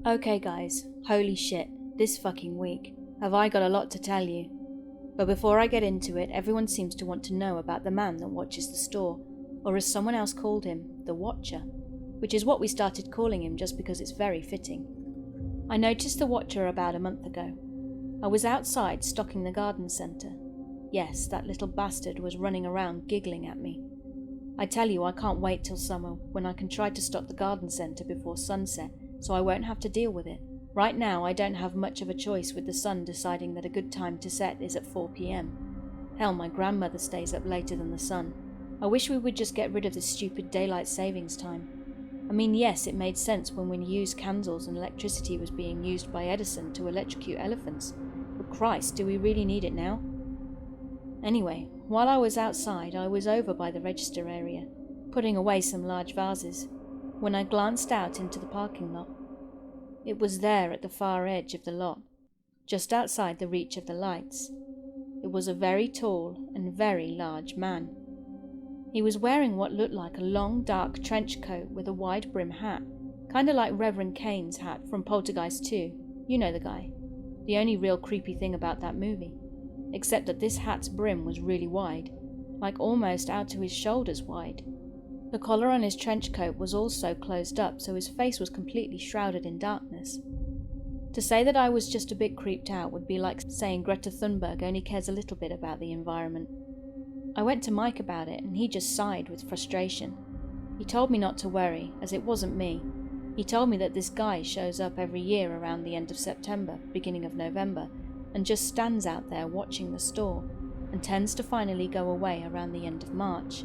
Okay guys, holy shit, this fucking week. Have I got a lot to tell you. But before I get into it, everyone seems to want to know about the man that watches the store, or as someone else called him, the Watcher, which is what we started calling him just because it's very fitting. I noticed the Watcher about a month ago. I was outside stocking the garden centre. Yes, that little bastard was running around giggling at me. I tell you, I can't wait till summer when I can try to stock the garden centre before sunset, so I won't have to deal with it. Right now, I don't have much of a choice with the sun deciding that a good time to set is at 4 p.m. Hell, my grandmother stays up later than the sun. I wish we would just get rid of this stupid daylight savings time. I mean, yes, it made sense when we used candles and electricity was being used by Edison to electrocute elephants. But Christ, do we really need it now? Anyway, while I was outside, I was over by the register area, putting away some large vases, when I glanced out into the parking lot. It was there at the far edge of the lot, just outside the reach of the lights. It was a very tall and very large man. He was wearing what looked like a long, dark trench coat with a wide brim hat, kind of like Reverend Kane's hat from Poltergeist 2. You know the guy. The only real creepy thing about that movie. Except that this hat's brim was really wide, like almost out to his shoulders wide. The collar on his trench coat was also closed up, so his face was completely shrouded in darkness. To say that I was just a bit creeped out would be like saying Greta Thunberg only cares a little bit about the environment. I went to Mike about it, and he just sighed with frustration. He told me not to worry, as it wasn't me. He told me that this guy shows up every year around the end of September, beginning of November, and just stands out there watching the store, and tends to finally go away around the end of March.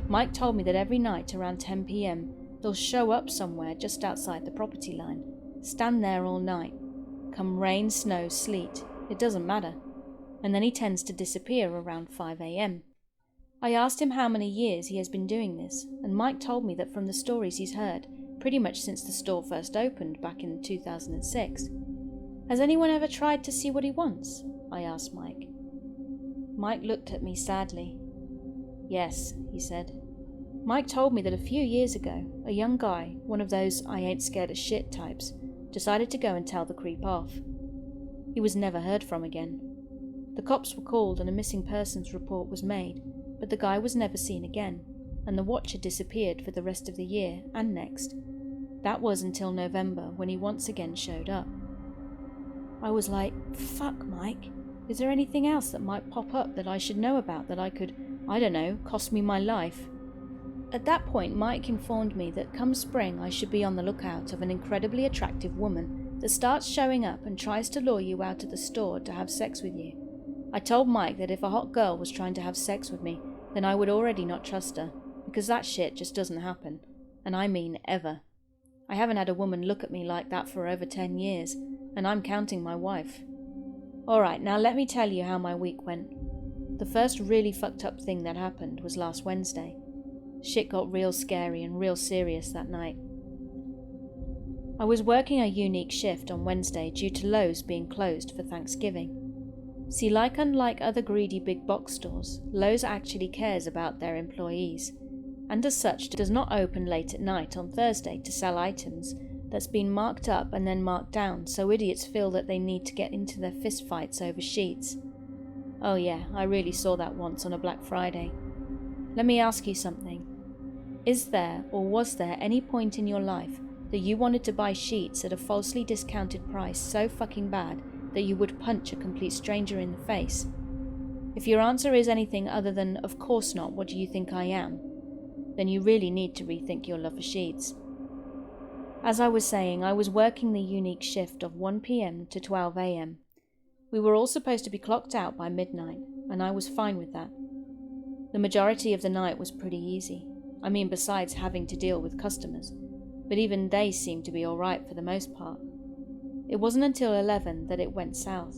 Mike told me that every night around 10 p.m, they'll show up somewhere just outside the property line, stand there all night, come rain, snow, sleet, it doesn't matter, and then he tends to disappear around 5 a.m. I asked him how many years he has been doing this, and Mike told me that from the stories he's heard, pretty much since the store first opened back in 2006. Has anyone ever tried to see what he wants? I asked Mike. Mike looked at me sadly. Yes, he said. Mike told me that a few years ago, a young guy, one of those I ain't scared of shit types, decided to go and tell the creep off. He was never heard from again. The cops were called and a missing persons report was made, but the guy was never seen again, and the Watcher disappeared for the rest of the year and next. That was until November, when he once again showed up. I was like, fuck, Mike. Is there anything else that might pop up that I should know about that I could, I don't know, cost me my life? At that point, Mike informed me that come spring I should be on the lookout of an incredibly attractive woman that starts showing up and tries to lure you out of the store to have sex with you. I told Mike that if a hot girl was trying to have sex with me, then I would already not trust her, because that shit just doesn't happen. And I mean ever. I haven't had a woman look at me like that for over 10 years, and I'm counting my wife. Alright, now let me tell you how my week went. The first really fucked up thing that happened was last Wednesday. Shit got real scary and real serious that night. I was working a unique shift on Wednesday due to Lowe's being closed for Thanksgiving. See, unlike other greedy big box stores, Lowe's actually cares about their employees, and as such does not open late at night on Thursday to sell items that's been marked up and then marked down so idiots feel that they need to get into their fistfights over sheets. Oh yeah, I really saw that once on a Black Friday. Let me ask you something. Is there or was there any point in your life that you wanted to buy sheets at a falsely discounted price so fucking bad that you would punch a complete stranger in the face? If your answer is anything other than, of course not, what do you think I am? Then you really need to rethink your love for sheets. As I was saying, I was working the unique shift of 1 p.m. to 12 a.m. We were all supposed to be clocked out by midnight, and I was fine with that. The majority of the night was pretty easy. I mean, besides having to deal with customers, but even they seemed to be alright for the most part. It wasn't until 11 that it went south.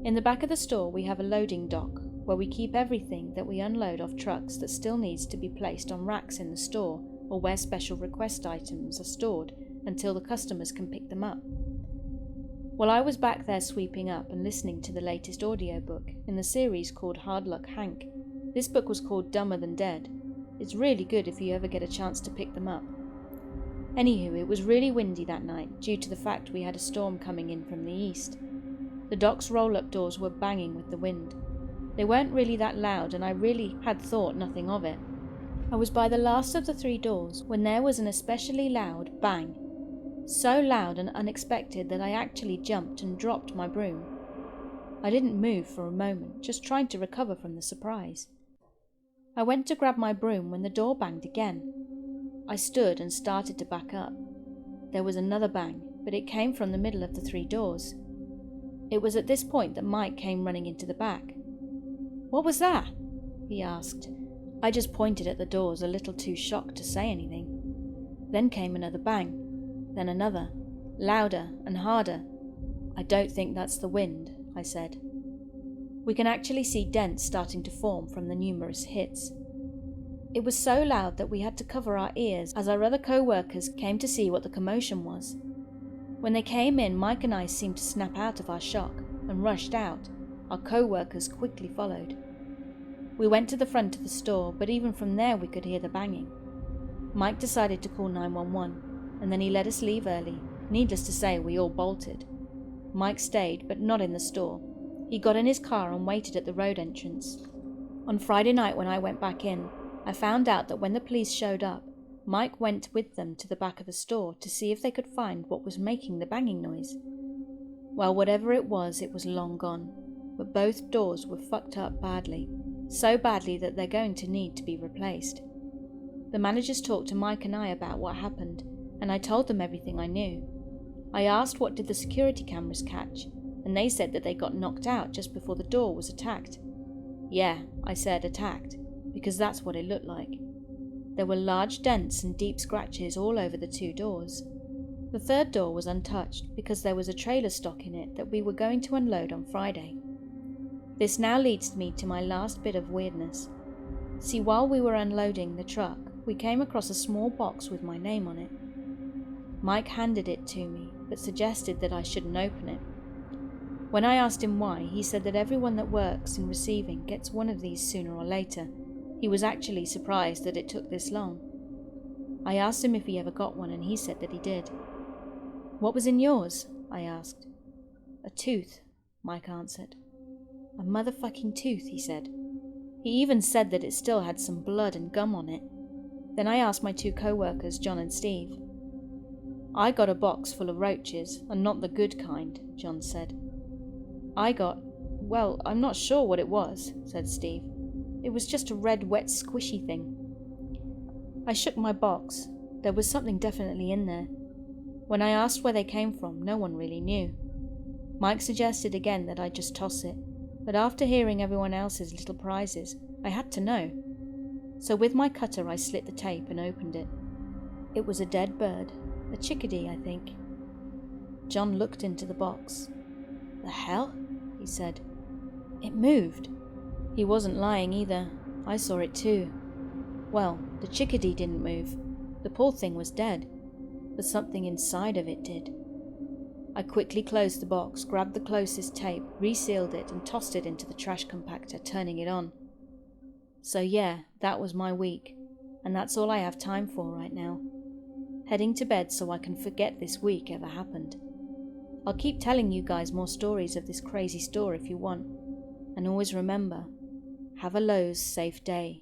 In the back of the store we have a loading dock, where we keep everything that we unload off trucks that still needs to be placed on racks in the store, or where special request items are stored until the customers can pick them up. While I was back there sweeping up and listening to the latest audiobook in the series called Hard Luck Hank. This book was called Dumber Than Dead. It's really good if you ever get a chance to pick them up. Anywho, it was really windy that night due to the fact we had a storm coming in from the east. The dock's roll-up doors were banging with the wind. They weren't really that loud, and I really had thought nothing of it. I was by the last of the 3 doors when there was an especially loud bang. So loud and unexpected that I actually jumped and dropped my broom. I didn't move for a moment, just trying to recover from the surprise. I went to grab my broom when the door banged again. I stood and started to back up. There was another bang, but it came from the middle of the 3 doors. It was at this point that Mike came running into the back. "What was that?" he asked. I just pointed at the doors, a little too shocked to say anything. Then came another bang, then another, louder and harder. "I don't think that's the wind," I said. We can actually see dents starting to form from the numerous hits. It was so loud that we had to cover our ears as our other co-workers came to see what the commotion was. When they came in, Mike and I seemed to snap out of our shock and rushed out. Our co-workers quickly followed. We went to the front of the store, but even from there we could hear the banging. Mike decided to call 911, and then he let us leave early. Needless to say, we all bolted. Mike stayed, but not in the store. He got in his car and waited at the road entrance. On Friday night when I went back in, I found out that when the police showed up, Mike went with them to the back of the store to see if they could find what was making the banging noise. Well, whatever it was long gone, but both doors were fucked up badly, so badly that they're going to need to be replaced. The managers talked to Mike and I about what happened, and I told them everything I knew. I asked what did the security cameras catch, and they said that they got knocked out just before the door was attacked. Yeah, I said attacked, because that's what it looked like. There were large dents and deep scratches all over the 2 doors. The 3rd door was untouched because there was a trailer stock in it that we were going to unload on Friday. This now leads me to my last bit of weirdness. See, while we were unloading the truck, we came across a small box with my name on it. Mike handed it to me, but suggested that I shouldn't open it. When I asked him why, he said that everyone that works in receiving gets one of these sooner or later. He was actually surprised that it took this long. I asked him if he ever got one, and he said that he did. "What was in yours?" I asked. "A tooth," Mike answered. "A motherfucking tooth," he said. He even said that it still had some blood and gum on it. Then I asked my 2 co-workers, John and Steve. "I got a box full of roaches, and not the good kind," John said. Well, I'm not sure what it was," said Steve. "It was just a red, wet, squishy thing." I shook my box. There was something definitely in there. When I asked where they came from, no one really knew. Mike suggested again that I just toss it, but after hearing everyone else's little prizes, I had to know. So with my cutter I slit the tape and opened it. It was a dead bird, a chickadee, I think. John looked into the box. "The hell?" he said. "It moved." He wasn't lying either. I saw it too. Well, the chickadee didn't move. The poor thing was dead, but something inside of it did. I quickly closed the box, grabbed the closest tape, resealed it, and tossed it into the trash compactor, turning it on. So yeah, that was my week, and that's all I have time for right now. Heading to bed so I can forget this week ever happened. I'll keep telling you guys more stories of this crazy store if you want, and always remember, have a Lowe's safe day.